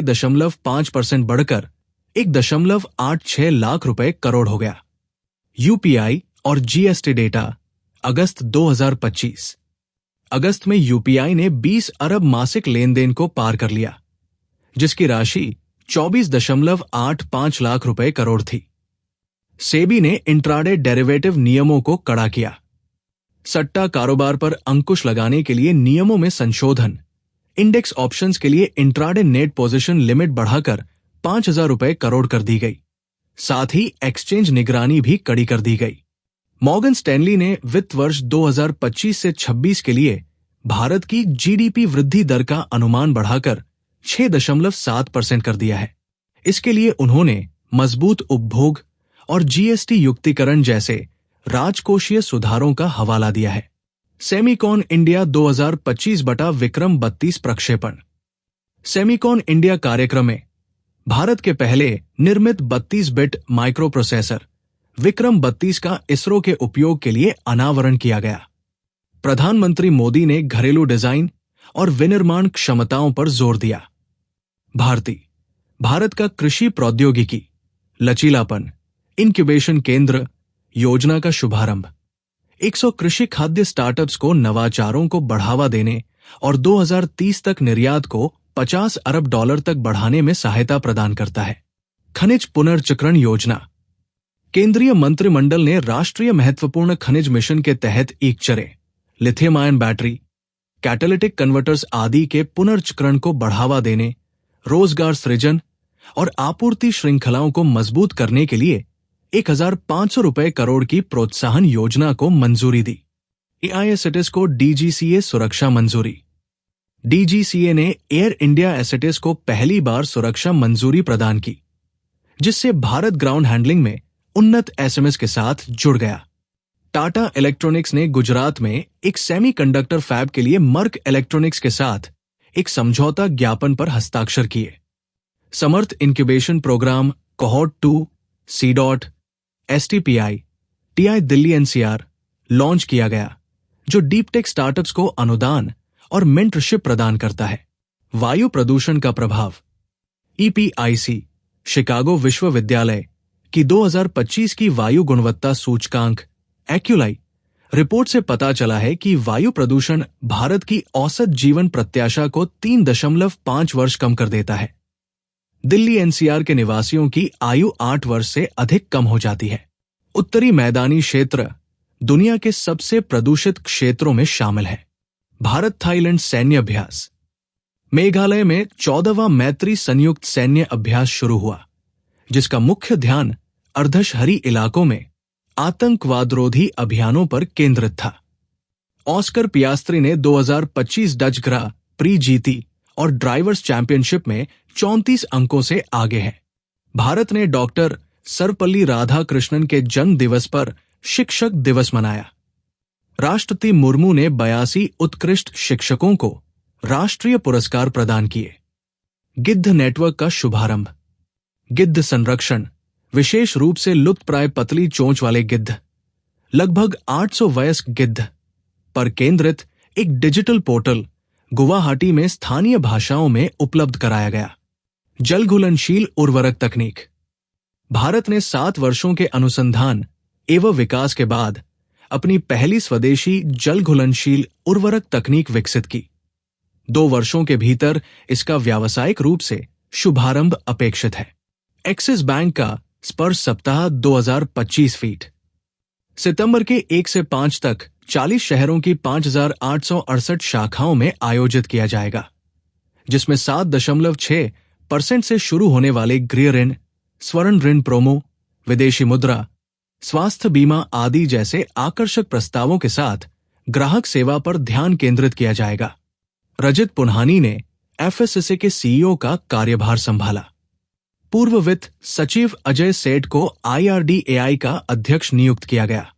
6.5% बढ़कर 1.86 लाख रुपए करोड़ हो गया। यूपीआई और जीएसटी डेटा अगस्त 2025। अगस्त में यूपीआई ने 20 अरब मासिक लेन देन को पार कर लिया, जिसकी राशि 24.85 लाख रुपए करोड़ थी। सेबी ने इंट्राडे डेरिवेटिव नियमों को कड़ा किया। सट्टा कारोबार पर अंकुश लगाने के लिए नियमों में संशोधन। इंडेक्स ऑप्शंस के लिए इंट्राडे नेट पोजीशन लिमिट बढ़ाकर 5,000 रुपए करोड़ कर दी गई। साथ ही एक्सचेंज निगरानी भी कड़ी कर दी गई। मॉर्गन स्टैनली ने वित्त वर्ष 2025 से 26 के लिए भारत की जीडीपी वृद्धि दर का अनुमान बढ़ाकर 6.7% कर दिया है। इसके लिए उन्होंने मजबूत उपभोग और जीएसटी युक्तिकरण जैसे राजकोषीय सुधारों का हवाला दिया है। सेमीकॉन इंडिया 2025 बटा विक्रम 32 प्रक्षेपण। सेमीकॉन इंडिया कार्यक्रम में भारत के पहले निर्मित 32 बिट माइक्रो प्रोसेसर विक्रम 32 का इसरो के उपयोग के लिए अनावरण किया गया। प्रधानमंत्री मोदी ने घरेलू डिजाइन और विनिर्माण क्षमताओं पर जोर दिया। भारत का कृषि प्रौद्योगिकी लचीलापन इंक्यूबेशन केंद्र योजना का शुभारंभ 100 कृषि खाद्य स्टार्टअप्स को नवाचारों को बढ़ावा देने और 2030 तक निर्यात को $50 अरब तक बढ़ाने में सहायता प्रदान करता है। खनिज पुनर्चक्रण योजना। केंद्रीय मंत्रिमंडल ने राष्ट्रीय महत्वपूर्ण खनिज मिशन के तहत ईकचरे, lithium ion battery, catalytic converters आदि के पुनर्चक्रण को बढ़ावा देने, रोजगार सृजन और आपूर्ति श्रृंखलाओं को मजबूत करने के लिए 1,500 रुपए करोड़ की प्रोत्साहन योजना को मंजूरी दी। एआईएसएटीएस को डीजीसीए सुरक्षा मंजूरी। डीजीसीए ने एयर इंडिया एसेटिस को पहली बार सुरक्षा मंजूरी प्रदान की, जिससे भारत ग्राउंड हैंडलिंग में उन्नत एसएमएस के साथ जुड़ गया। टाटा इलेक्ट्रॉनिक्स ने गुजरात में एक सेमीकंडक्टर फैब के लिए मर्क इलेक्ट्रॉनिक्स के साथ एक समझौता ज्ञापन पर हस्ताक्षर किए। Samarth incubation programme cohort 2, C DOT, STPI, TI Delhi NCR launch किया गया, जो डीप टेक स्टार्टअप्स को अनुदान और मेंटरशिप प्रदान करता है। वायु प्रदूषण का प्रभाव। ईपीआईसी शिकागो विश्वविद्यालय की 2025 की वायु गुणवत्ता सूचकांक एक्यूलाई रिपोर्ट से पता चला है कि वायु प्रदूषण भारत की औसत जीवन प्रत्याशा को 3.5 वर्ष कम कर देता है। दिल्ली एनसीआर के निवासियों की आयु 8 वर्ष से अधिक कम हो जाती है। उत्तरी मैदानी क्षेत्र दुनिया के सबसे प्रदूषित क्षेत्रों में शामिल है। भारत थाईलैंड सैन्य अभ्यास। मेघालय में 14वां मैत्री संयुक्त सैन्य अभ्यास शुरू हुआ, जिसका मुख्य ध्यान अर्धशहरी इलाकों में आतंकवादरोधी अभियानों पर केंद्रित था। ऑस्कर पियास्त्री ने 2025 डच ग्रा प्री जीती और ड्राइवर्स चैंपियनशिप में 34 अंकों से आगे है। भारत ने डॉक्टर सर्वपल्ली राधाकृष्णन के जन्म दिवस पर शिक्षक दिवस मनाया। राष्ट्रपति मुर्मू ने 82 उत्कृष्ट शिक्षकों को राष्ट्रीय पुरस्कार प्रदान किए। गिद्ध नेटवर्क का शुभारंभ। गिद्ध संरक्षण, विशेष रूप से लुप्तप्राय पतली चोंच वाले गिद्ध, लगभग 800 वयस्क गिद्ध पर केंद्रित एक डिजिटल पोर्टल गुवाहाटी में स्थानीय भाषाओं में उपलब्ध कराया गया। जल घुलनशील उर्वरक तकनीक। भारत ने 7 वर्षों के अनुसंधान एवं विकास के बाद अपनी पहली स्वदेशी जल घुलनशील उर्वरक तकनीक विकसित की। 2 वर्षों के भीतर इसका व्यावसायिक रूप से शुभारंभ अपेक्षित है। एक्सिस बैंक का स्पर्श सप्ताह 2025 फीट। सितंबर के 1 से 5 तक 40 शहरों की 5,868 शाखाओं में आयोजित किया जाएगा, जिसमें 7.6% से शुरू होने वाले गृह ऋण, स्वर्ण ऋण प्रोमो, विदेशी मुद्रा, स्वास्थ्य बीमा आदि जैसे आकर्षक प्रस्तावों के साथ ग्राहक सेवा पर ध्यान केंद्रित किया जाएगा। रजत पुन्हानी ने एफएसएसए के सीईओ का कार्यभार संभाला। पूर्व वित्त सचिव अजय सेठ को आईआरडीएआई का अध्यक्ष नियुक्त किया गया।